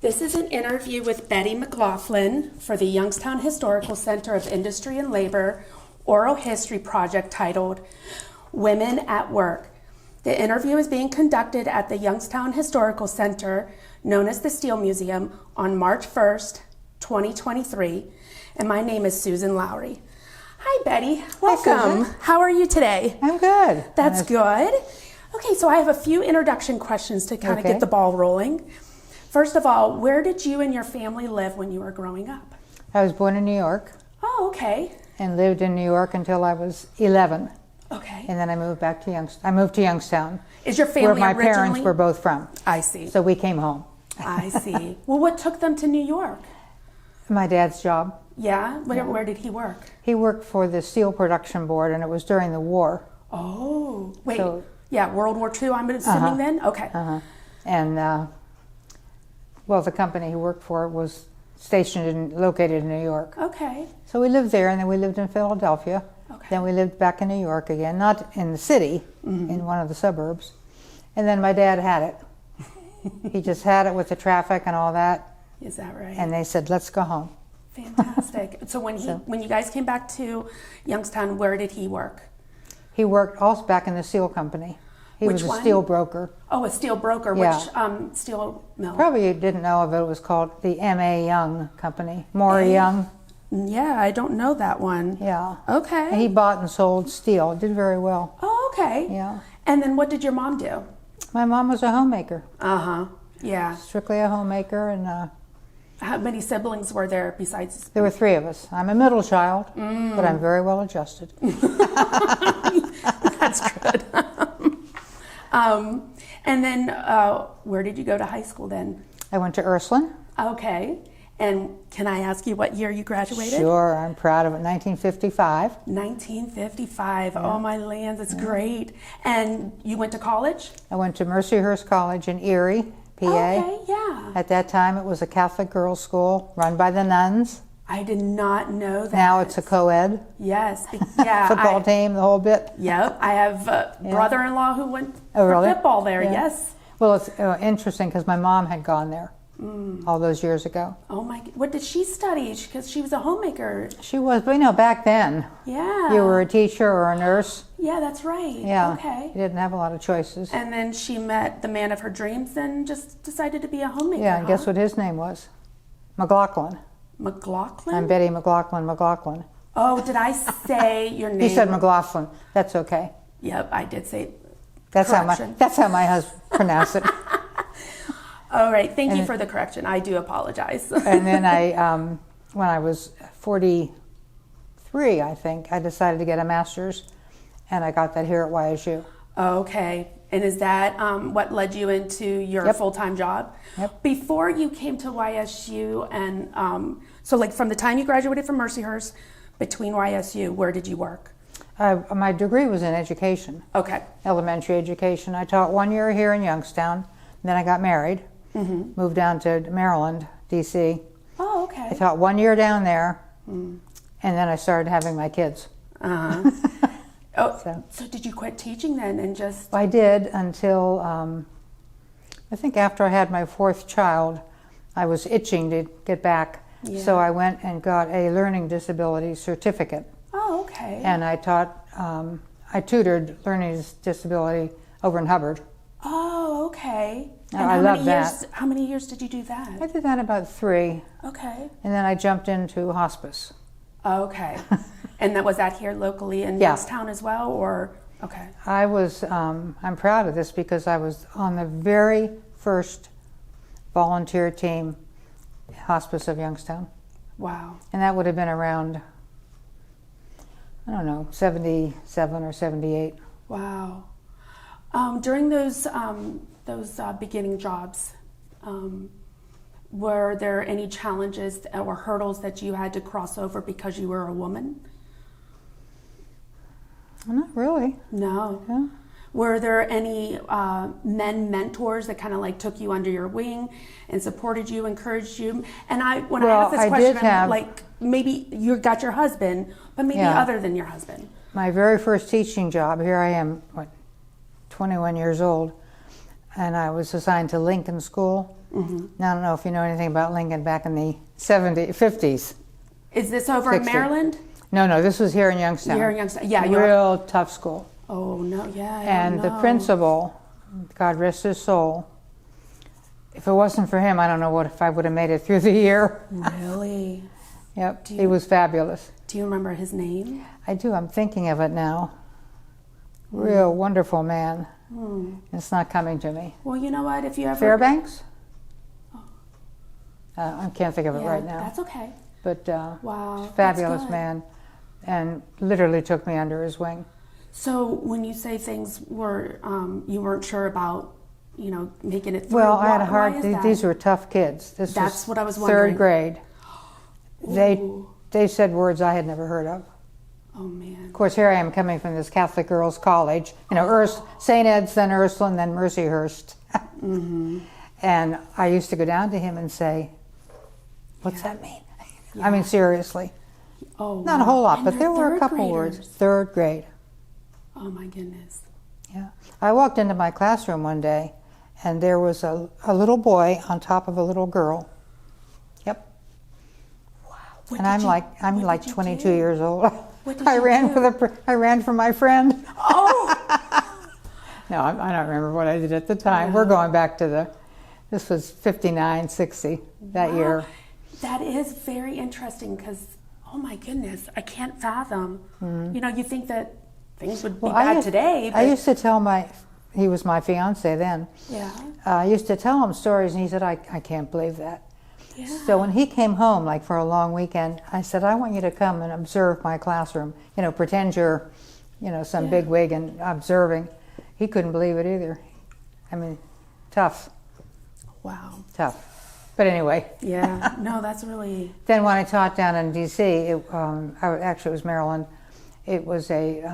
This is an interview with Betty McLaughlin for the Youngstown Historical Center of Industry and Labor Oral History Project titled Women at Work. The interview is being conducted at the Youngstown Historical Center, known as the Steel Museum, on March 1st, 2023, and my name is Susan Lowry. Hi, Betty. Welcome. Hi, how are you today? I'm good. That's good. Okay, so I have a few introduction questions to kind of get the ball rolling. First of all, where did you and your family live when you were growing up? I was born in New York. Oh, okay. And lived in New York until I was 11. Okay. And then I moved back to Youngstown. I moved to Youngstown. Is your family where my originally? Parents were both from. I see. So we came home. I see. Well, what took them to New York? My dad's job. Yeah? Where did he work? He worked for the Steel Production Board, and it was during the war. Oh, wait. So, yeah, World War II, I'm assuming then? Okay. And, well, the company he worked for was located in New York. Okay. So we lived there, and then we lived in Philadelphia. Okay. Then we lived back in New York again, not in the city, in one of the suburbs. And then my dad had it. He just had it with the traffic and all that. Is that right? And they said, let's go home. Fantastic. So when you guys came back to Youngstown, where did he work? He worked also back in the steel company. He was a steel broker. Oh, a steel broker. Yeah. Which steel mill? Probably you didn't know of it. It was called the M.A. Young Company. Maury Young. Yeah, I don't know that one. Yeah. Okay. And he bought and sold steel. Did very well. Oh, okay. Yeah. And then what did your mom do? My mom was a homemaker. Uh-huh. Yeah. Strictly a homemaker. And how many siblings were there besides? there were 3 of us. I'm a middle child, but I'm very well adjusted. That's good. And then where did you go to high school then? I went to Ursuline. Okay. And can I ask you what year you graduated? Sure, I'm proud of it. 1955. 1955. Yeah. Oh, my lands, that's great. And you went to college? I went to Mercyhurst College in Erie, PA. Okay, yeah. At that time, it was a Catholic girls' school run by the nuns. I did not know that. Now it's a co-ed. Yes. Yeah. Football team, the whole bit. Yep. I have a brother-in-law who went really? for football there. Yeah. Yes. Well, it's interesting because my mom had gone there all those years ago. Oh my! What did she study? Because she was a homemaker. She was, but back then, yeah, you were a teacher or a nurse. Yeah, that's right. Yeah. Okay. You didn't have a lot of choices. And then she met the man of her dreams and just decided to be a homemaker. Yeah, and guess what his name was? McLaughlin. McLaughlin? I'm Betty McLaughlin. Oh, did I say your name? You said McLaughlin. That's okay. Yep, I did say. That's how my husband pronounced it. All right, thank you for the correction. I do apologize. And then when I was 43, I think, I decided to get a master's, and I got that here at YSU. Okay, and is that what led you into your full-time job? Yep. Before you came to YSU, and so like from the time you graduated from Mercyhurst, between YSU, where did you work? My degree was in education. Okay. Elementary education. I taught 1 year here in Youngstown. Then I got married, moved down to Maryland, D.C. Oh, okay. I taught 1 year down there, and then I started having my kids. Uh-huh. So did you quit teaching then and just... I did until, I think after I had my 4th child, I was itching to get back. Yeah. So I went and got a learning disability certificate. Oh, okay. And I taught, I tutored learning disability over in Hubbard. Oh, okay. And I love that. How many years did you do that? I did that about 3. Okay. And then I jumped into hospice. Okay. And was that here locally in Youngstown as well, or? Okay. I was, I'm proud of this because I was on the very first volunteer team, Hospice of Youngstown. Wow. And that would have been around, I don't know, 77 or 78. Wow. During those beginning jobs, were there any challenges or hurdles that you had to cross over because you were a woman? Not really. No. Yeah. Were there any men mentors that kind of like took you under your wing and supported you, encouraged you? And when I asked this question, I'm like, maybe you got your husband, but maybe other than your husband. My very first teaching job, here I am, 21 years old, and I was assigned to Lincoln School Now, I don't know if you know anything about Lincoln back in the 50s. Is this over in 60. Maryland? No, this was here in Youngstown. Here in Youngstown. Yeah, real tough school. Oh no, yeah. And the principal, God rest his soul, if it wasn't for him, I don't know if I would have made it through the year. Really? Yep, he was fabulous. Do you remember his name? I do. I'm thinking of it now. Real wonderful man. It's not coming to me. Well, you know what? If you ever Fairbanks? I can't think of it right now. That's okay. But wow, fabulous man, and literally took me under his wing. So when you say things were you weren't sure about, making it through. Well, I had a hard. These were tough kids. That's what I was wondering. Third grade. They said words I had never heard of. Oh man. Of course, here I am coming from this Catholic girls' college. St. Ed's, then Ursuline, then Mercyhurst. And I used to go down to him and say, "What's that mean?" Yeah. I mean, seriously. Oh, not a whole lot, and but there were a couple graders. words. Third grade. Oh my goodness. Yeah. I walked into my classroom one day, and there was a little boy on top of a little girl. Yep. Wow. And I'm like 22 years old. What did I you ran do? I ran for my friend. Oh. No, I don't remember what I did at the time. We're going back to this was 59, 60 that year. That is very interesting because, oh my goodness, I can't fathom. You think that things would be bad today. But I used to tell he was my fiance then. Yeah. I used to tell him stories, and he said, I can't believe that. Yeah. So when he came home, like for a long weekend, I said, I want you to come and observe my classroom. Pretend you're, some big wig and observing. He couldn't believe it either. I mean, tough. Wow. Tough. But anyway. Yeah. No, that's really. Then when I taught down in D.C., actually it was Maryland, it was a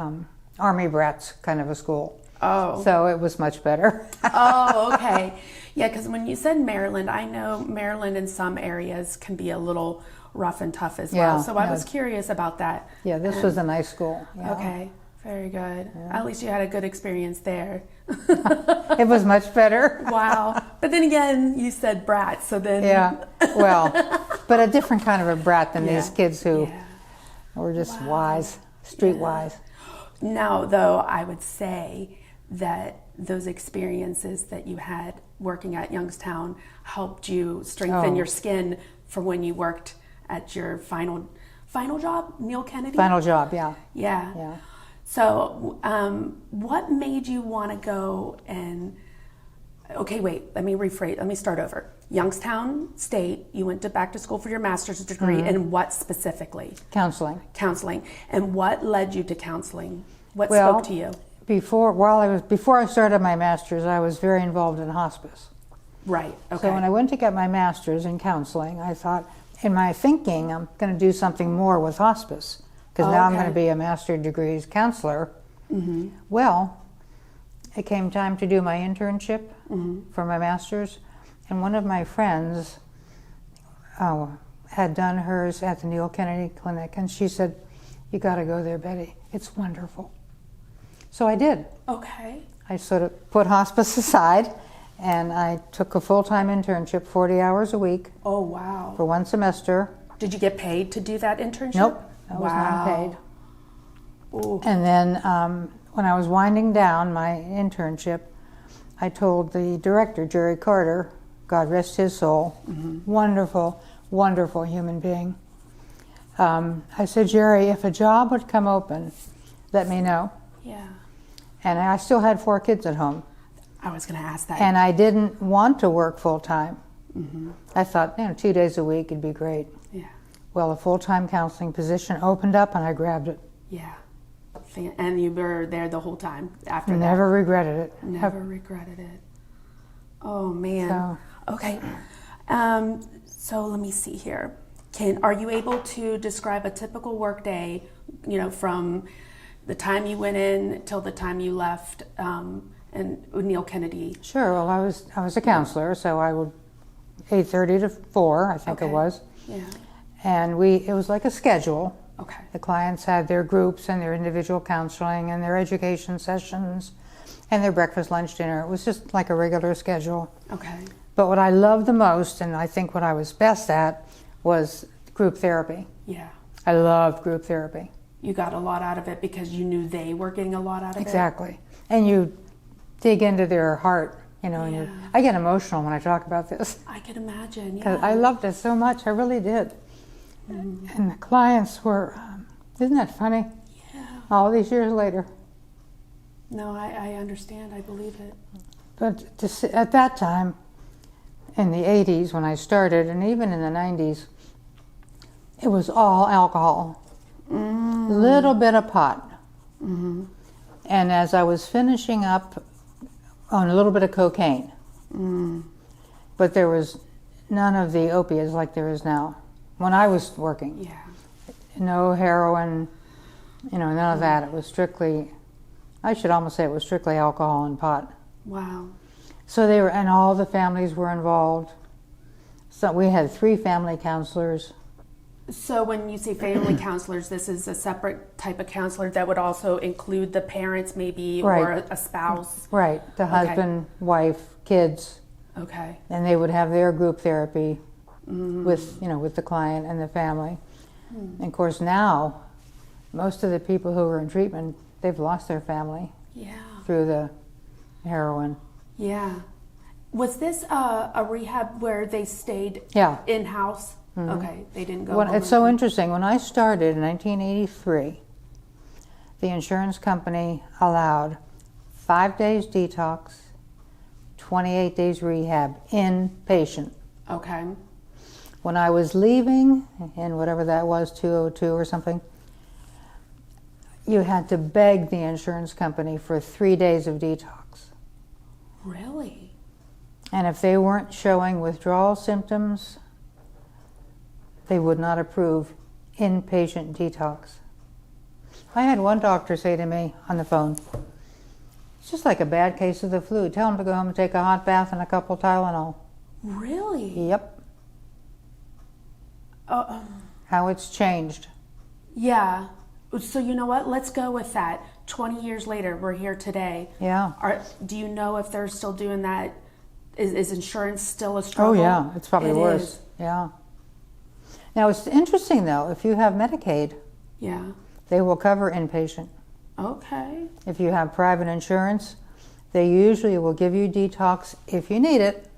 Army brats kind of a school. Oh. So it was much better. Oh, okay. Yeah, because when you said Maryland, I know Maryland in some areas can be a little rough and tough as well. So I was curious about that. Yeah, this was a nice school. Yeah. Okay, very good. Yeah. At least you had a good experience there. It was much better. Wow. But then again, you said brat, so then... Yeah, well, but a different kind of a brat than these kids who were just wise, streetwise. Now, though, I would say that those experiences that you had working at Youngstown helped you strengthen your skin for when you worked at your final job, Neil Kennedy? Final job, yeah. Yeah. So what made you want to go and, okay, wait, let me start over. Youngstown State, you went back to school for your master's degree in what specifically? Counseling. Counseling. And what led you to counseling? What spoke to you? Before I started my master's, I was very involved in hospice. Right, okay. So when I went to get my master's in counseling, I thought, in my thinking, I'm going to do something more with hospice, because now I'm going to be a master's degree counselor. Mm-hmm. Well, it came time to do my internship for my master's, and one of my friends had done hers at the Neil Kennedy Clinic, and she said, "You got to go there, Betty. It's wonderful." So I did. Okay. I sort of put hospice aside, and I took a full-time internship, 40 hours a week. Oh, wow. For one semester. Did you get paid to do that internship? Nope, I was not paid. Ooh. And then when I was winding down my internship, I told the director, Jerry Carter, God rest his soul, wonderful, wonderful human being. I said, Jerry, if a job would come open, let me know. Yeah. And I still had 4 kids at home. I was going to ask that. And I didn't want to work full-time. I thought, 2 days a week would be great. Yeah. Well, a full-time counseling position opened up, and I grabbed it. Yeah. And you were there the whole time after that? Never regretted it. Never regretted it. Oh, man. So. Okay. So let me see here. Are you able to describe a typical work day, from the time you went in till the time you left and Neil Kennedy? Sure. Well, I was a counselor, so I would 8:30 to 4, I think it was. Yeah. And it was like a schedule. Okay. The clients had their groups and their individual counseling and their education sessions and their breakfast, lunch, dinner. It was just like a regular schedule. Okay. But what I loved the most, and I think what I was best at, was group therapy. Yeah. I loved group therapy. You got a lot out of it because you knew they were getting a lot out of it? Exactly. And you dig into their heart, you know, and I get emotional when I talk about this. I can imagine, Because I loved it so much, I really did. And the clients were, isn't that funny? Yeah. All these years later. No, I understand. I believe it. But at that time, in the 80s when I started, and even in the 90s, it was all alcohol. Little bit of pot. And as I was finishing up on a little bit of cocaine. But there was none of the opiates like there is now when I was working. Yeah. No heroin, you know, none of that. It was strictly, I should almost say it was strictly alcohol and pot. Wow. So they were, and all the families were involved. So we had 3 family counselors. So when you say family counselors, this is a separate type of counselor that would also include the parents maybe, or a spouse? Right, the husband, wife, kids. Okay. And they would have their group therapy with, you know, with the client and the family. And of course now, most of the people who are in treatment, they've lost their family through the heroin. Yeah. Was this a rehab where they stayed in-house? Okay, they didn't go home. It's so interesting. When I started in 1983, the insurance company allowed 5 days detox, 28 days rehab, inpatient. Okay. When I was leaving, in whatever that was, 202 or something, you had to beg the insurance company for 3 days of detox. Really? And if they weren't showing withdrawal symptoms, they would not approve inpatient detox. I had one doctor say to me on the phone, it's just like a bad case of the flu. Tell them to go home and take a hot bath and a couple Tylenol. Really? Yep. How it's changed. Yeah. So you know what? Let's go with that. 20 years later, we're here today. Yeah. Do you know if they're still doing that? Is insurance still a struggle? Oh yeah, it's probably worse. Is. Yeah. Now it's interesting though, if you have Medicaid, they will cover inpatient. Okay. If you have private insurance, they usually will give you detox if you need it,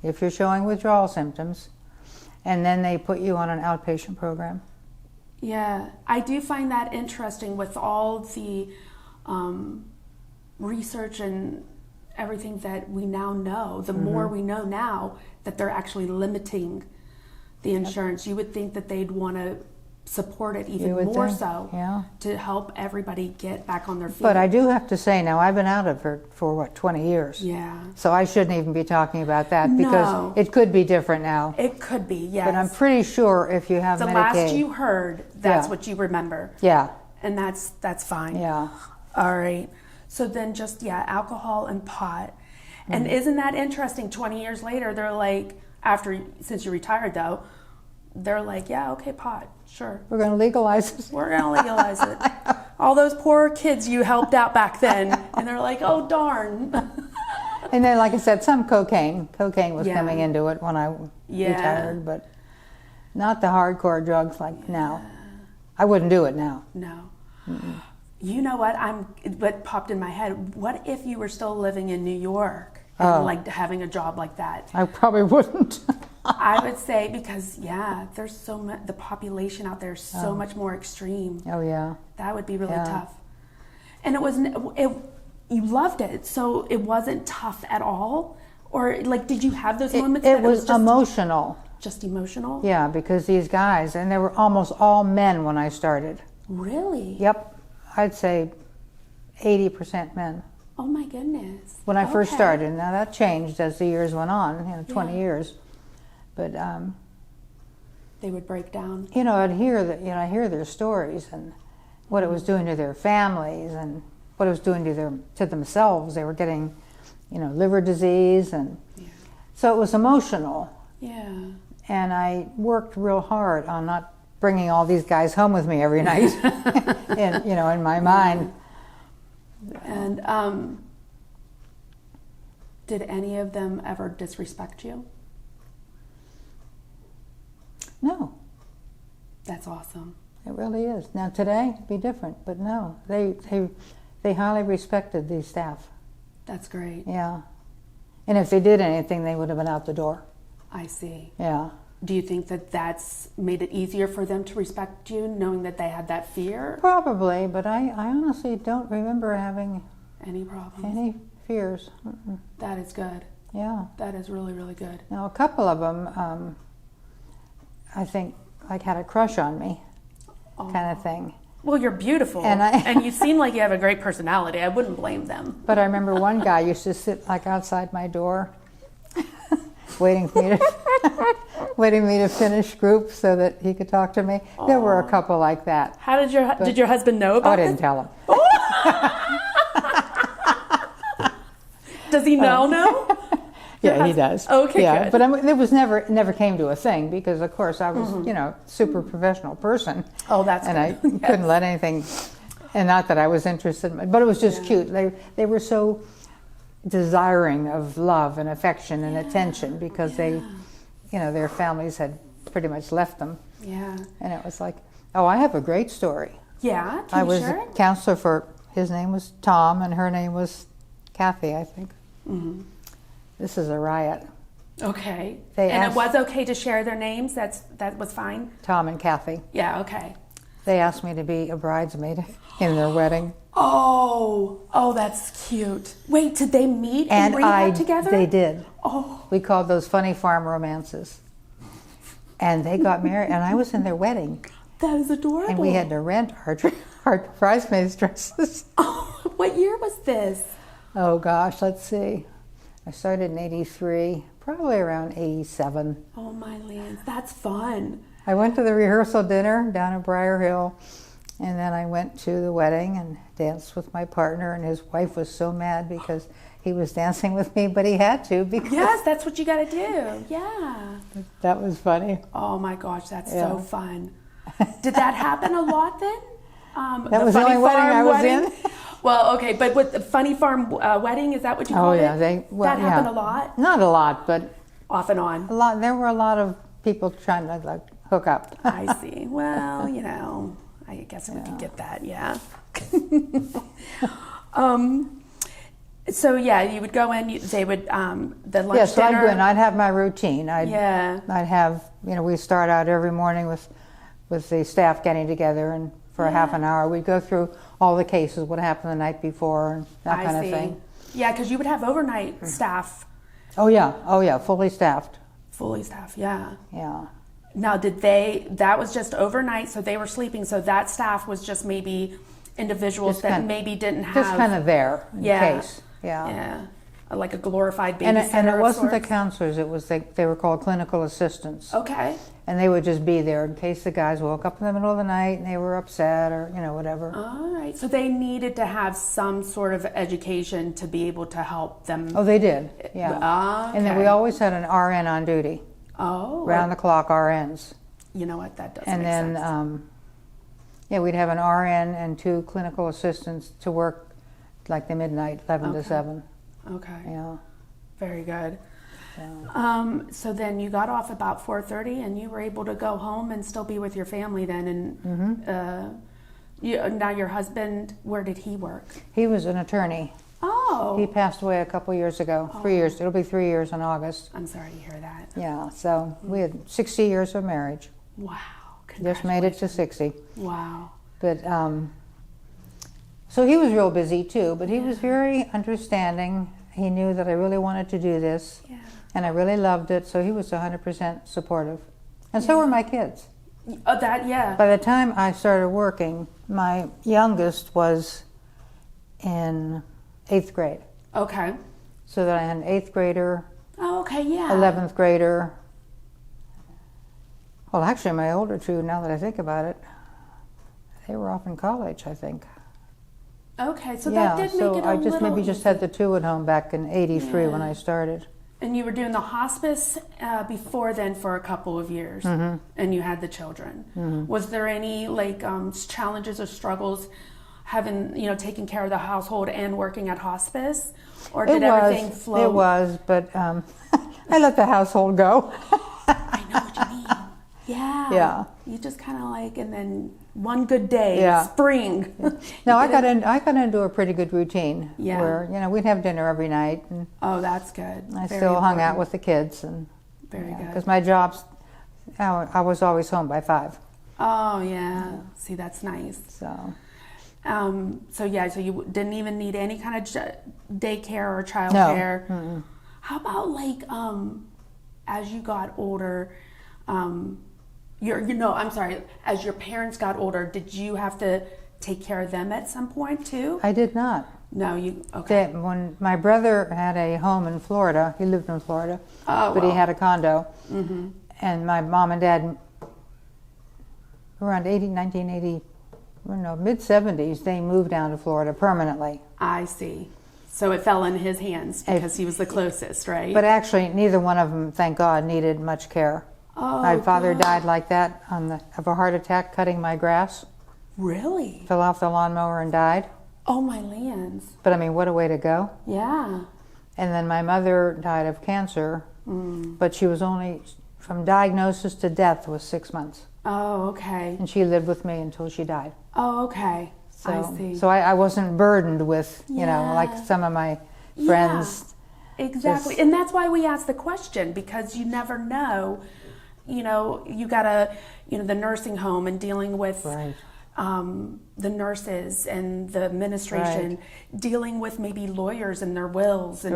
if you're showing withdrawal symptoms, and then they put you on an outpatient program. Yeah, I do find that interesting with all the research and everything that we now know. The more we know now that they're actually limiting the insurance, you would think that they'd want to support it even more so to help everybody get back on their feet. But I do have to say now, I've been out of it for what, 20 years? Yeah. So I shouldn't even be talking about that because it could be different now. It could be, yes. But I'm pretty sure if you have the Medicaid. last you heard, that's what you remember. Yeah. And that's fine. Yeah. All right. So then just, alcohol and pot. And isn't that interesting? 20 years later, they're like, since you retired though, they're like, yeah, okay, pot, sure. We're going to legalize it. We're going to legalize it. All those poor kids you helped out back then. And they're like, oh, darn. And then, like I said, some cocaine. Cocaine was coming into it when I retired, but not the hardcore drugs like now. I wouldn't do it now. No. You know what popped in my head, what if you were still living in New York and like having a job like that? I probably wouldn't. I would say because, there's so much, the population out there is so much more extreme. Oh, yeah. That would be really tough. And you loved it, so it wasn't tough at all? Or, like, did you have those moments? It was just emotional. Just emotional? Yeah, because these guys, and they were almost all men when I started. Really? Yep. I'd say 80% men. Oh, my goodness. When I first started. Now, that changed as the years went on, 20 years. But they would break down. I'd hear that. I hear their stories and what it was doing to their families and what it was doing to themselves. They were getting, liver disease, and so it was emotional. Yeah. And I worked real hard on not bringing all these guys home with me every night, in my mind. And Did any of them ever disrespect you? No. That's awesome. It really is. Now today, it'd be different, but no, they highly respected the staff. That's great. Yeah. And if they did anything, they would have been out the door. I see. Yeah. Do you think that that's made it easier for them to respect you, knowing that they had that fear? Probably, but I honestly don't remember having Any problems? any fears. Mm-mm. That is good. Yeah. That is really, really good. Now a couple of them, I think, like had a crush on me, kind of thing. Well, you're beautiful, And and you seem like you have a great personality. I wouldn't blame them. But I remember one guy used to sit like outside my door, waiting for me to finish group so that he could talk to me. There were a couple like that. How did your husband know about I didn't this? tell him. Does he now know? Yeah, he does. Okay, yeah, good. but it was never came to a thing because, of course, I was super professional person. Oh, that's and good. I couldn't let anything. And not that I was interested, but it was just cute. They were so desiring of love and affection and attention because they, their families had pretty much left them. Yeah. And it was like, oh, I have a great story. Yeah. I Can you was share a it? counselor for. His name was Tom, and her name was Kathy, I think. Mm-hmm. This is a riot. Okay. They and asked- it was okay to share their names? That was fine? Tom and Kathy. Yeah, okay. They asked me to be a bridesmaid in their wedding. Oh, that's cute. Wait, did they meet and rehab together? They did. Oh. We called those funny farm romances. And they got married, and I was in their wedding. That is adorable. And we had to rent our bridesmaids' dresses. Oh, what year was this? Oh gosh, let's see. I started in '83, probably around '87. Oh my lands, that's fun. I went to the rehearsal dinner down at Briar Hill, and then I went to the wedding and danced with my partner, and his wife was so mad because he was dancing with me, but he had to because Yes, that's what you got to do. Yeah. that was funny. Oh my gosh, that's Yeah. so fun. Did that happen a lot then? That was the only wedding I was in. Well, okay, but with the Funny Farm wedding, is that what you call it? That happened a lot? Not a lot, but Off and on. a lot. There were a lot of people trying to hook up. I see. Well, I guess we could get that, yeah. So yeah, you would go in. They would the lunch Yeah, so I'd dinner. go in. I'd have my routine. I'd Yeah. have we start out every morning with the staff getting together, and for a half an hour we'd go through all the cases, what happened the night before, and that kind of thing. Yeah, because you would have overnight staff, Oh yeah, fully staffed. fully staffed. Yeah. Yeah. Now, that was just overnight, so they were sleeping. So that staff was just maybe individuals that maybe didn't have Just kind of there in Yeah. case. Yeah. yeah, like a glorified And babysitter. it wasn't the of sorts. counselors, it was they were called clinical assistants. Okay. And they would just be there in case the guys woke up in the middle of the night and they were upset or, whatever. All right. So they needed to have some sort of education to be able to help them. Oh, they did, yeah. Okay. And then we always had an RN on duty, Oh. round the clock RNs. You know what? That does And make then, sense. we'd have an RN and 2 clinical assistants to work like the midnight, 11 to 7. Okay. Yeah. Very good. Yeah. So then you got off about 4:30, and you were able to go home and still be with your family then. And now your husband, where did he work? He was an attorney. Oh, He passed away a couple years ago, 3 years. It'll be 3 years in August. I'm sorry to hear that. Yeah, so we had 60 years of marriage. Wow. Just made it to 60. Wow. But, so he was real busy too, but he was very understanding. He knew that I really wanted to do this, Yeah. and I really loved it, so he was 100% supportive. And so were my kids. Oh, yeah. By the time I started working, my youngest was in 8th grade. Okay. So that I had an 8th grader, Oh, okay. Yeah. 11th grader. Well, actually, my older 2, now that I think about it, they were off in college, I think. Okay. So that did make it a I little maybe just had the 2 at home back in '83 when I started. And you were doing the hospice before then for a couple of years, and you had the children. Was there any challenges or struggles having, taking care of the household and working at hospice? Or did everything flow? It was, but I let the household go. I know what you mean. Yeah. Yeah. You just kind of and then one good day, spring. No, I got into a pretty good routine. Yeah. Where, we'd have dinner every night. And oh, that's good. I still hung out with the kids. And very good. Because my job's, I was always home by 5. Oh, yeah. See, that's nice. So you didn't even need any kind of daycare or childcare. No. How about as you got older, as your parents got older, did you have to take care of them at some point too? I did not. No, okay. When my brother had a home in Florida, he lived in Florida, but he had a condo, and my mom and dad, around mid-70s, they moved down to Florida permanently. I see. So it fell in his hands because he was the closest, right? But actually, neither one of them, thank God, needed much care. Oh, my father died like that of a heart attack cutting my grass. Really? Fell off the lawnmower and died. Oh, my lands. But I mean, what a way to go. Yeah. And then my mother died of cancer, but she was only, from diagnosis to death, was 6 months. Oh, okay. And she lived with me until she died. Oh, okay. I see. So I wasn't burdened with, like some of my friends. Yeah, exactly. And that's why we ask the question, because you never know. You gotta, the nursing home and dealing with the nurses and the administration, dealing with maybe lawyers and their wills and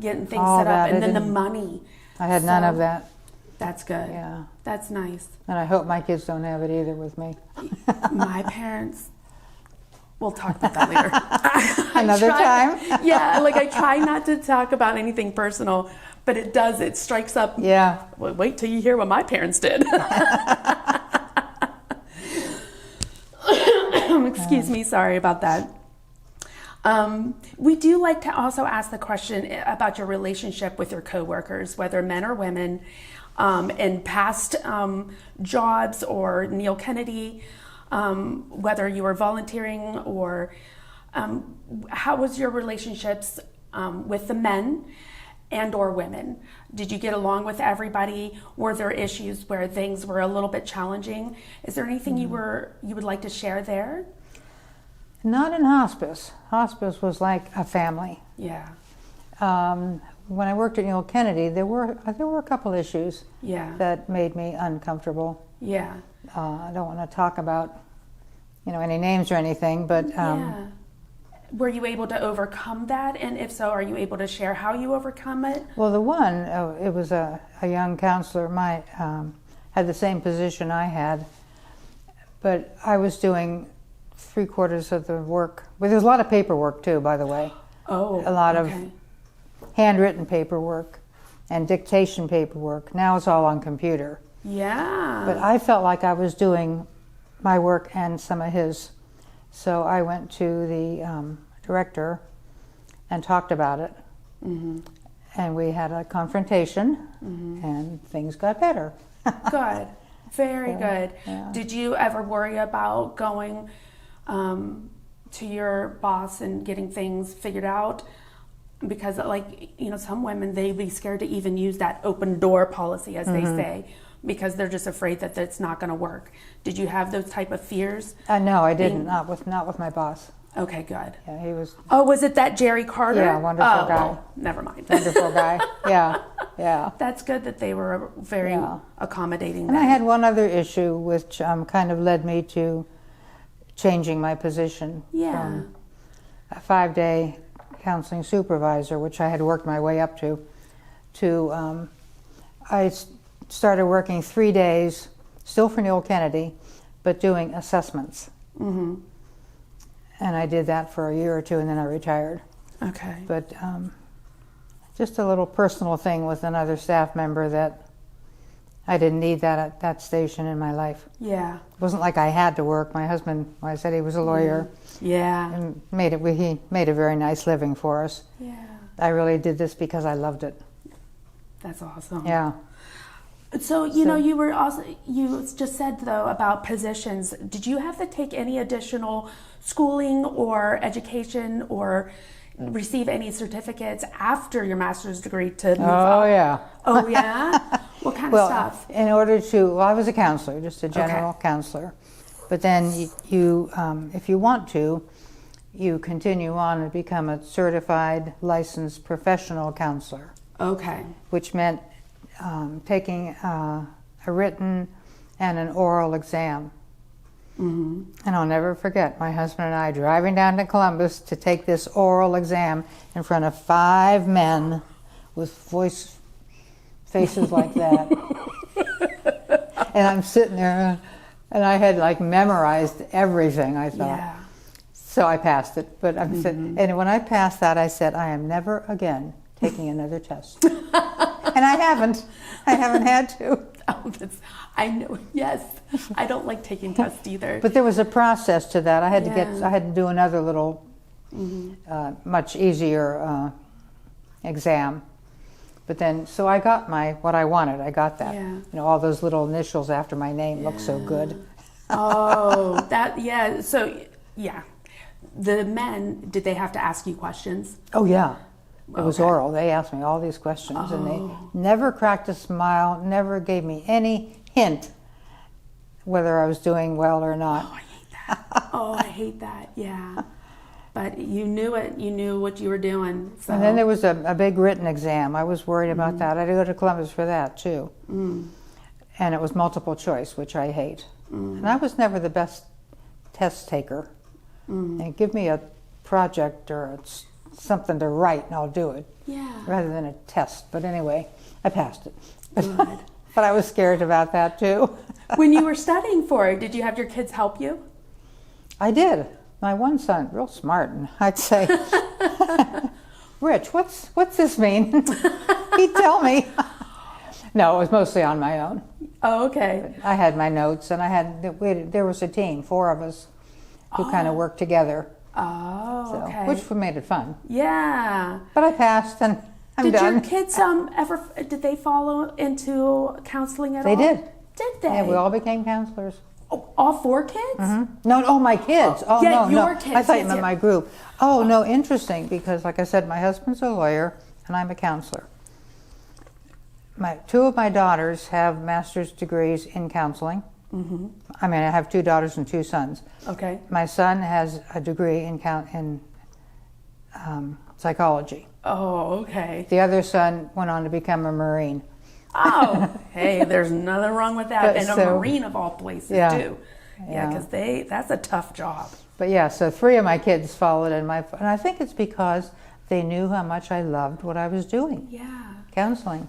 getting things set up, and then the money. I had none of that. That's good. Yeah. That's nice. And I hope my kids don't have it either with me. My parents, we'll talk about that later. Another time? Yeah, I try not to talk about anything personal, but it strikes up. Yeah. Well, wait till you hear what my parents did. Excuse me, sorry about that. We do like to also ask the question about your relationship with your coworkers, whether men or women, in past jobs or Neil Kennedy, whether you were volunteering or how was your relationships with the men and or women? Did you get along with everybody? Were there issues where things were a little bit challenging? Is there anything you would like to share there? Not in hospice. Hospice was like a family. Yeah. When I worked at Neil Kennedy, there were a couple issues that made me uncomfortable. Yeah. I don't want to talk about any names or anything, but were you able to overcome that? And if so, are you able to share how you overcome it? Well, the one, it was a young counselor, had the same position I had, but I was doing 3/4 of the work. Well, there's a lot of paperwork too, by the way. Oh, a lot of handwritten paperwork and dictation paperwork. Now it's all on computer. Yeah. But I felt like I was doing my work and some of his. So I went to the director and talked about it. And we had a confrontation, and things got better. Good. Very good. Yeah. Did you ever worry about going to your boss and getting things figured out? Because some women, they'd be scared to even use that open door policy, as they say, because they're just afraid that it's not going to work. Did you have those type of fears? No, I didn't. Not with my boss. Okay, good. Yeah, he was. Oh, was it that Jerry Carter? Yeah, wonderful guy. Well, never mind. Wonderful guy. Yeah. That's good that they were very accommodating. And I had one other issue, which kind of led me to changing my position from a 5-day counseling supervisor, which I had worked my way up to I started working 3 days, still for Neil Kennedy, but doing assessments. And I did that for a year or two, and then I retired. Okay. But just a little personal thing with another staff member that I didn't need that at that station in my life. Yeah. It wasn't like I had to work. My husband, when I said he was a lawyer, and he made a very nice living for us. Yeah. I really did this because I loved it. That's awesome. Yeah. So, you just said though about positions. Did you have to take any additional schooling or education or receive any certificates after your master's degree to move up? Oh, yeah. Oh, yeah? What kind of stuff? In order to, well, I was a counselor, just a general counselor. But then you if you want to, you continue on and become a certified, licensed professional counselor. Okay. Which meant taking a written and an oral exam. Mm-hmm. And I'll never forget my husband and I driving down to Columbus to take this oral exam in front of 5 men with faces like that. And I'm sitting there, and I had like memorized everything, I thought. Yeah. So I passed it. But I'm sitting, and when I passed that, I said, I am never again taking another test. And I haven't had to. Oh, I know. Yes, I don't like taking tests either. But there was a process to that. I had to do another little, much easier exam. But then, so I got what I wanted. I got that. Yeah. You know, all those little initials after my name look so good. Oh, yeah. So, yeah. The men, did they have to ask you questions? Oh, yeah. It was oral. They asked me all these questions, and they never cracked a smile, never gave me any hint whether I was doing well or not. Oh, I hate that. I hate that. Yeah. But you knew it. You knew what you were doing. So. And then there was a big written exam. I was worried about that. I had to go to Columbus for that, too. Mm. And it was multiple choice, which I hate. Mm. And I was never the best test taker. Mm. And give me a project or something to write and I'll do it. Yeah. Rather than a test. But anyway, I passed it. Good. But I was scared about that too. When you were studying for it, did you have your kids help you? I did. My one son, real smart, and I'd say, Rich, what's this mean? He'd tell me. No, it was mostly on my own. Oh, okay. But I had my notes, and there was a team, 4 of us, who kind of worked together. Oh, okay. Which made it fun. Yeah. But I passed, and I'm done. Did your kids did they follow into counseling at all? They did. Did they? Yeah, we all became counselors. Oh, all 4 kids? Mm-hmm. No, my kids. Oh, yeah, no, your no. kids. I thought you meant my group. Oh, no, interesting, because like I said, my husband's a lawyer, and I'm a counselor. 2 of my daughters have master's degrees in counseling. Mm-hmm. I mean, I have 2 daughters and 2 sons. Okay. My son has a degree in psychology. Oh, okay. The other son went on to become a Marine. Oh, hey, there's nothing wrong with that. And a Marine of all places, too. Yeah, because that's a tough job. But yeah, so 3 of my kids followed and I think it's because they knew how much I loved what I was doing. Yeah. Counseling.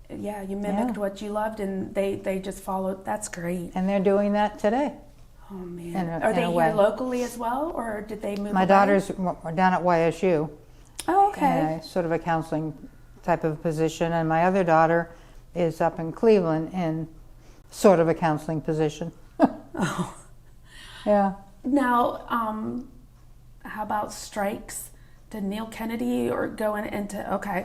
Yeah, you mimicked what you loved, and they just followed. That's great. And they're doing that today. Oh, man. Are they here locally as well, or did they move My away? daughters were down at YSU. Oh, okay. Sort of a counseling type of position, and my other daughter is up in Cleveland in sort of a counseling position. Oh. Yeah. Now, how about strikes? Did Neil Kennedy or going into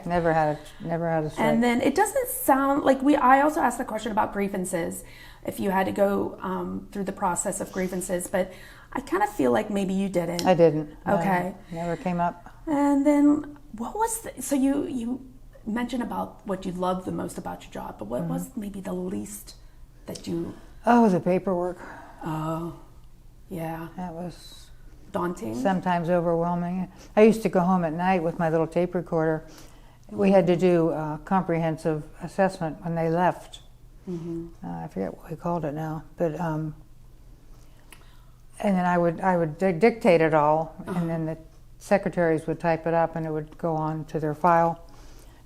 Never had a strike. And then it doesn't sound like I also asked the question about grievances, if you had to go through the process of grievances, but I kind of feel like maybe you didn't. I didn't. Okay. No, never came up. And then what was so you mentioned about what you loved the most about your job, but what was maybe the least that you? Oh, the paperwork. Oh, yeah. That was daunting. Sometimes overwhelming. I used to go home at night with my little tape recorder. We had to do a comprehensive assessment when they left. Mm-hmm. I forget what we called it now, but and then I would dictate it all, and then the secretaries would type it up, and it would go on to their file.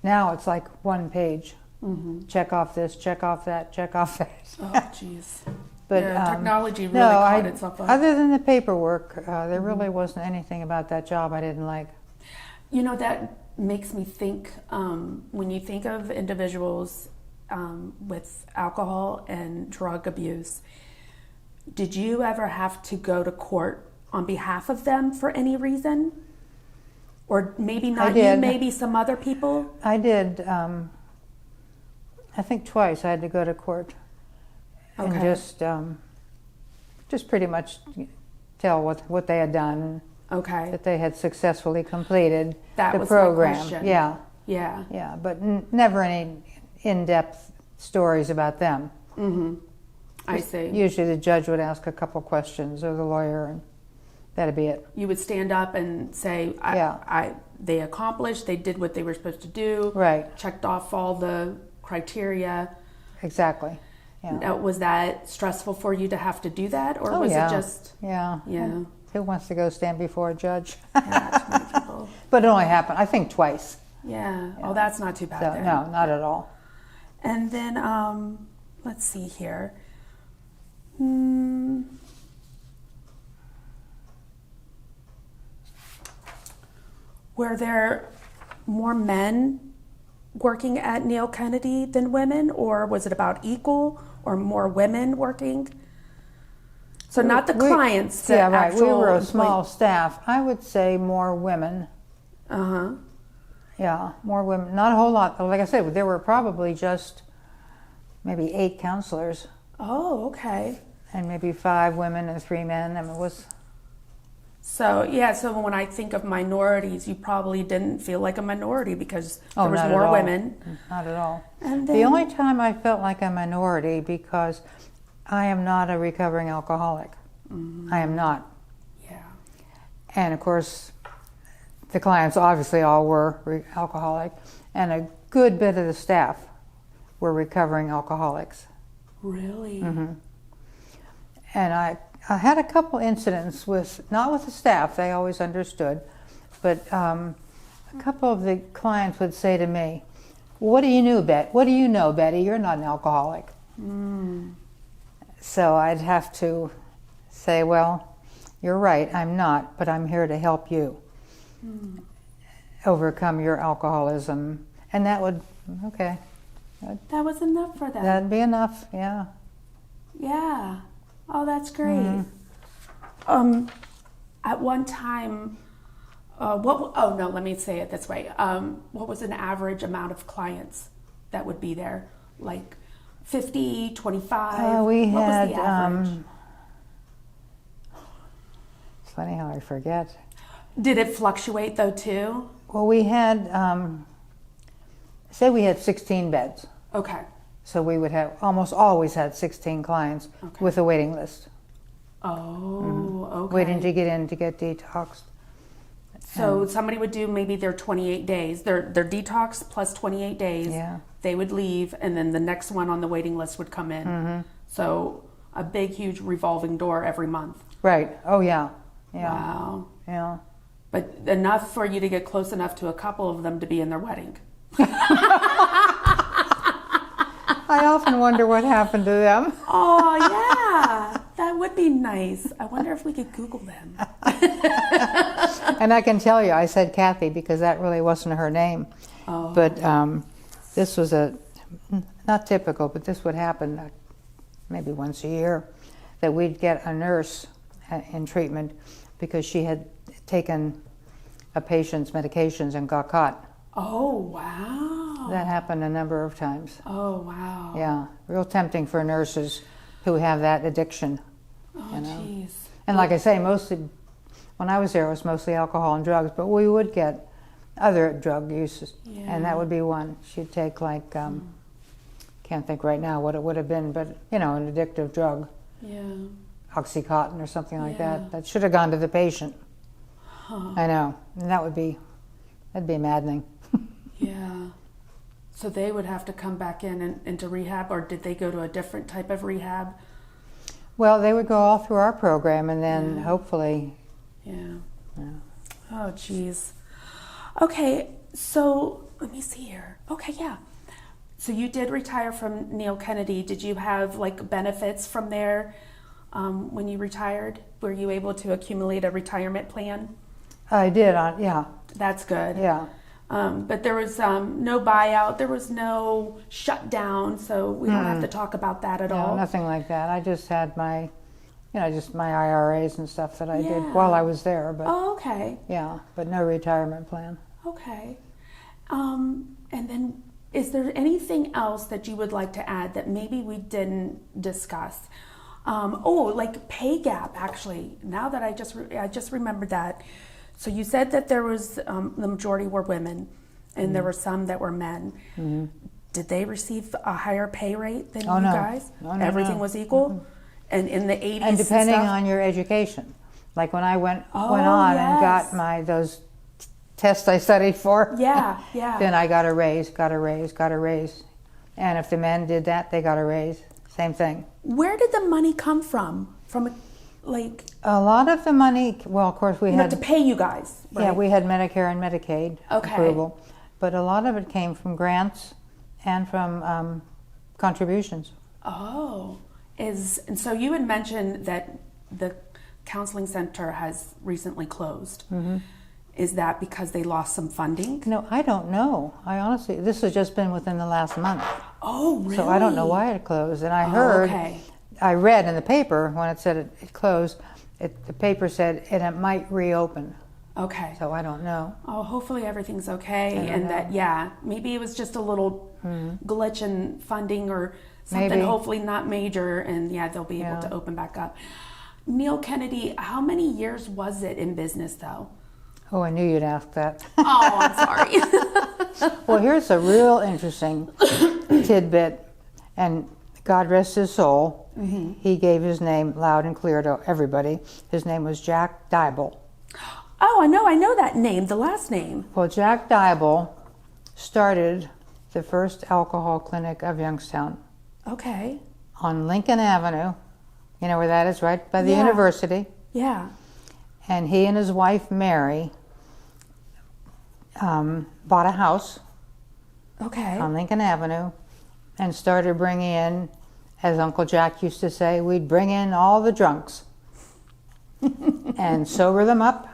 Now it's like 1 page. Mm-hmm. Check off this, check off that, check off that. Oh, jeez. But technology really caught itself up. Other than the paperwork, there really wasn't anything about that job I didn't like. You know, that makes me think, when you think of individuals with alcohol and drug abuse, did you ever have to go to court on behalf of them for any reason? Or maybe not you, maybe some other people? I did. I think twice I had to go to court and Okay. just pretty much tell what they had done, Okay. that they had successfully completed That the was my program. question. Yeah, Yeah. yeah, but never any in-depth stories about them. Mm-hmm. I see. Usually the judge would ask a couple questions, or the lawyer, and that'd be it. You would stand up and say, they accomplished, they did what they were supposed to do. Right. Checked off all the criteria. Exactly. Yeah. Now, was that stressful for you to have to do that, or Oh, was yeah. it just? Yeah. Yeah. Who wants to go stand before a judge? Yeah, too many people. But it only happened, I think, twice. Yeah. Oh, that's not too bad So, then. no, not at all. And then, let's see here. Were there more men working at Neil Kennedy than women, or was it about equal, or more women working? So not the clients, the yeah, right. We actual were a employee- small staff. I would say more women. Uh-huh. Yeah, more women. Not a whole lot. Like I said, there were probably just maybe 8 counselors, Oh, okay. and maybe 5 women and 3 men. I mean, it was. So, yeah, so when I think of minorities, you probably didn't feel like a minority because there was not at more all. women. Not at all. And The then- only time I felt like a minority, because I am not a recovering alcoholic. I am not. Yeah. And of course, the clients obviously all were alcoholic, and a good bit of the staff were recovering alcoholics. Really? And I had a couple incidents not with the staff, they always understood, but a couple of the clients would say to me, what do you know, Betty? You're not an alcoholic. So I'd have to say, well, you're right, I'm not, but I'm here to help you overcome your alcoholism. And that would, okay, That was enough for them. that'd be enough, yeah. Yeah. Oh, that's great. At one time, let me say it this way. What was an average amount of clients that would be there? Like 50, 25? We what had, was the average? it's funny how I forget. Did it fluctuate though too? Well, we had, say we had 16 beds. Okay. So we would have, almost always had 16 clients with a waiting list, Oh, okay. waiting to get in to get detoxed. So somebody would do maybe their 28 days, their detox plus 28 days. Yeah. They would leave, and then the next one on the waiting list would come in. So a big, huge revolving door every month. Right, oh yeah, yeah, Wow. yeah. But enough for you to get close enough to a couple of them to be in their wedding. I often wonder what happened to them. Oh, yeah. That would be nice. I wonder if we could Google them. And I can tell you, I said Kathy because that really wasn't her name. Oh. But this was not typical, but this would happen maybe once a year, that we'd get a nurse in treatment because she had taken a patient's medications and got caught. Oh, wow. That happened a number of times. Oh, wow. Yeah, real tempting for nurses who have that addiction. Oh, you know. jeez. And like I say, mostly, when I was there, it was mostly alcohol and drugs, but we would get other drug uses, and that would be one. She'd take like, can't think right now what it would have been, but you know, an addictive drug, Yeah. Oxycontin or something like Yeah. that. That should have gone to the patient. I know, and that'd be maddening. Yeah. So they would have to come back in and into rehab, or did they go to a different type of rehab? Well, they would go all through our program, and then hopefully, Yeah. yeah. Oh, geez. Okay, so let me see here. Okay, yeah. So you did retire from Neil Kennedy. Did you have like benefits from there when you retired? Were you able to accumulate a retirement plan? I did, yeah, That's good. yeah. But there was no buyout. There was no shutdown, so we don't have to talk about that at No, all. nothing like that. I just had my, just my IRAs and stuff that I did Yeah. while I was there, but Oh, okay. yeah, but no retirement plan. Okay. And then is there anything else that you would like to add that maybe we didn't discuss? Like pay gap, actually. Now that I just remembered that. So you said that there was, the majority were women, and there were some that were men. Mm-hmm. Did they receive a higher pay rate than you guys? No, Everything was equal? Mm-hmm. And in the 80s and depending stuff? on your education. Like when I went on and got those tests I studied for, yeah. then I got a raise. And if the men did that, they got a raise. Same thing. Where did the money come from? Like a lot of the money, well, of course we had to pay you guys, right? Yeah, we had Medicare and Medicaid approval, but a lot of it came from grants and from contributions. Oh, and so you had mentioned that the counseling center has recently closed. Mm-hmm. Is that because they lost some funding? No, I don't know. I honestly, this has just been within the last month. Oh, really? So I don't know why it closed. And I read in the paper when it said it closed, the paper said, and it might reopen. Okay. So I don't know. Oh, hopefully everything's okay. And that, maybe it was just a little glitch in funding or something, maybe. Hopefully not major, and they'll be able to open back up. Neil Kennedy, how many years was it in business though? Oh, I knew you'd ask that. Oh, I'm sorry. Well, here's a real interesting tidbit, and God rest his soul. Mm-hmm. He gave his name loud and clear to everybody. His name was Jack Dybel. Oh, I know that name, the last name. Well, Jack Dybel started the first alcohol clinic of Youngstown. Okay. On Lincoln Avenue. You know where that is, right by the university. Yeah. And he and his wife, Mary, bought a house on Lincoln Avenue and started bringing in, as Uncle Jack used to say, we'd bring in all the drunks and sober them up.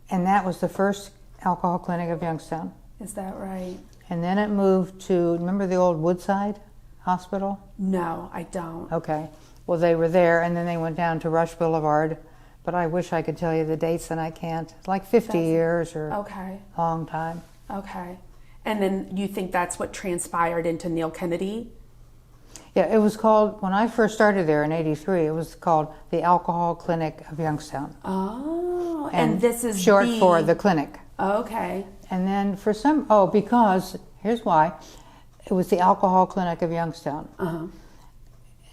And that was the first alcohol clinic of Youngstown. Is that right? And then it moved to, remember the old Woodside Hospital? No, I don't. Okay. Well, they were there, and then they went down to Rush Boulevard. But I wish I could tell you the dates, and I can't. Like 50 years or a long time. Okay. And then you think that's what transpired into Neil Kennedy? Yeah, it was called, when I first started there in '83, it was called the Alcohol Clinic of Youngstown. Oh, and this is short for the clinic. Okay. And then for because, here's why, it was the Alcohol Clinic of Youngstown. Uh-huh.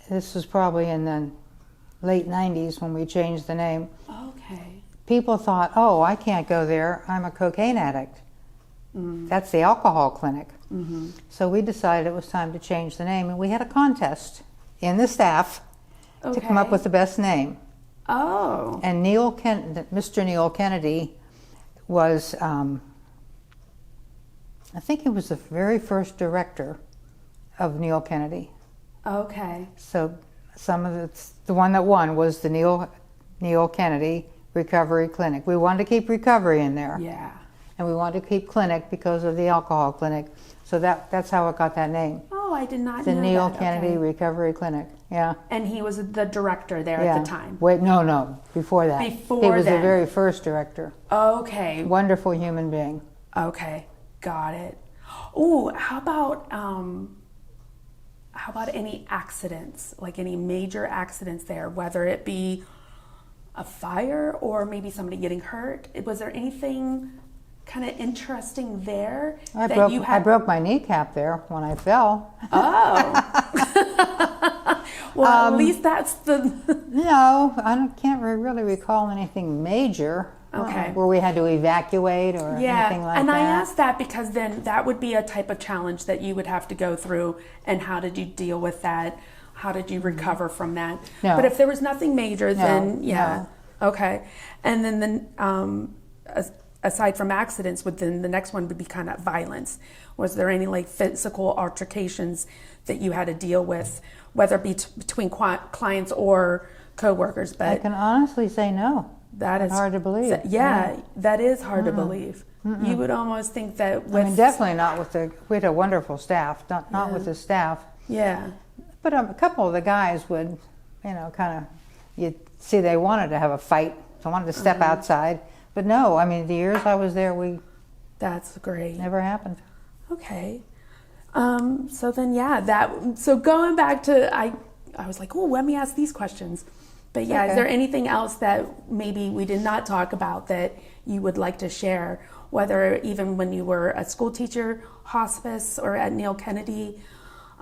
This was probably in the late 90s when we changed the name. Okay. People thought, I can't go there, I'm a cocaine addict. Mm. That's the alcohol clinic. Mm-hmm. So we decided it was time to change the name, and we had a contest in the staff to come up with the best name. Oh. And Mr. Neil Kennedy was, I think he was the very first director of Neil Kennedy. Okay. So the one that won was the Neil Kennedy Recovery Clinic. We wanted to keep recovery in there. Yeah. And we wanted to keep clinic because of the alcohol clinic. So that's how it got that name. Oh, I did not know that. The Neil Kennedy Recovery Clinic. Yeah. And he was the director there at the time. Wait, no, before that. He was the very first director. Okay. Wonderful human being. Okay, got it. Oh, how about any accidents, like any major accidents there, whether it be a fire or maybe somebody getting hurt? Was there anything kind of interesting there? I broke my kneecap there when I fell. Oh. Well, at least that's the... No, I can't really recall anything major. Okay. Where we had to evacuate or anything like that. And I asked that because then that would be a type of challenge that you would have to go through, and how did you deal with that? How did you recover from that? No. But if there was nothing major, then No. Okay. And then aside from accidents, then the next one would be kind of violence. Was there any like physical altercations that you had to deal with, whether it be between clients or coworkers? But I can honestly say no. That is hard to believe. That is hard to believe. Mm-mm. You would almost think that with... definitely not with we had a wonderful staff, not with the staff. Yeah. But a couple of the guys would, you'd see they wanted to have a fight. They wanted to step outside. But no, the years I was there, That's great. Never happened. Okay. So then, so going back to, I was like, oh, let me ask these questions. But yeah, Okay. Is there anything else that maybe we did not talk about that you would like to share, whether even when you were a school teacher, hospice, or at Neil Kennedy,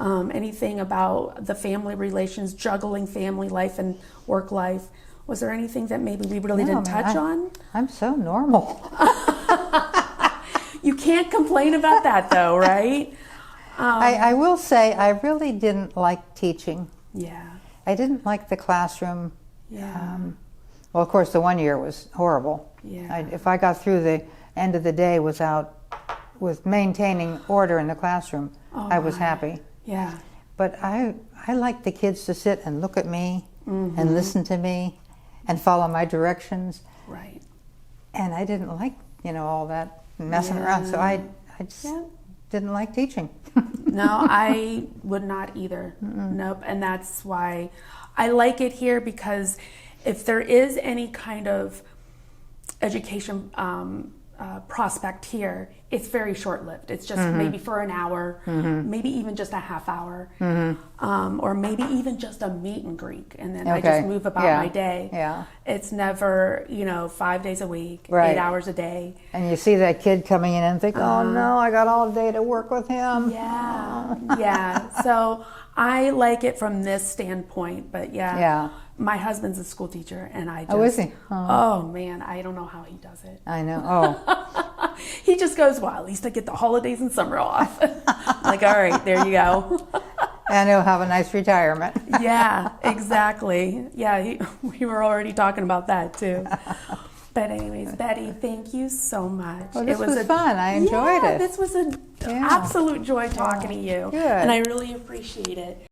anything about the family relations, juggling family life and work life? Was there anything that maybe we really didn't touch on? I'm so normal. You can't complain about that though, right? I will say I really didn't like teaching. Yeah. I didn't like the classroom. Yeah. Well, of course, the 1 year was horrible. Yeah. If I got through the end of the day with maintaining order in the classroom, I was happy. Yeah. But I like the kids to sit and look at me and listen to me and follow my directions. Right. And I didn't like, all that messing around. So I just didn't like teaching. No, I would not either. Nope. And that's why I like it here, because if there is any kind of education prospect here, it's very short-lived. It's just maybe for an hour, maybe even just a half hour, or maybe even just a meet and greet, and then I just move about my day. Yeah. It's never, 5 days a week, Right. 8 hours a day. And you see that kid coming in and think, oh no, I got all day to work with him. Yeah, yeah. So I like it from this standpoint, but Yeah. my husband's a school teacher, and I just, Oh, is he? Oh man, I don't know how he does it. I know. Oh, He just goes, well, at least I get the holidays and summer off. Like, all right, there you go. and he'll have a nice retirement. Yeah, exactly. Yeah, we were already talking about that too. But anyways, Betty, thank you so much. Well, this was fun. I enjoyed it. This was an absolute joy talking to you. Good. And I really appreciate it.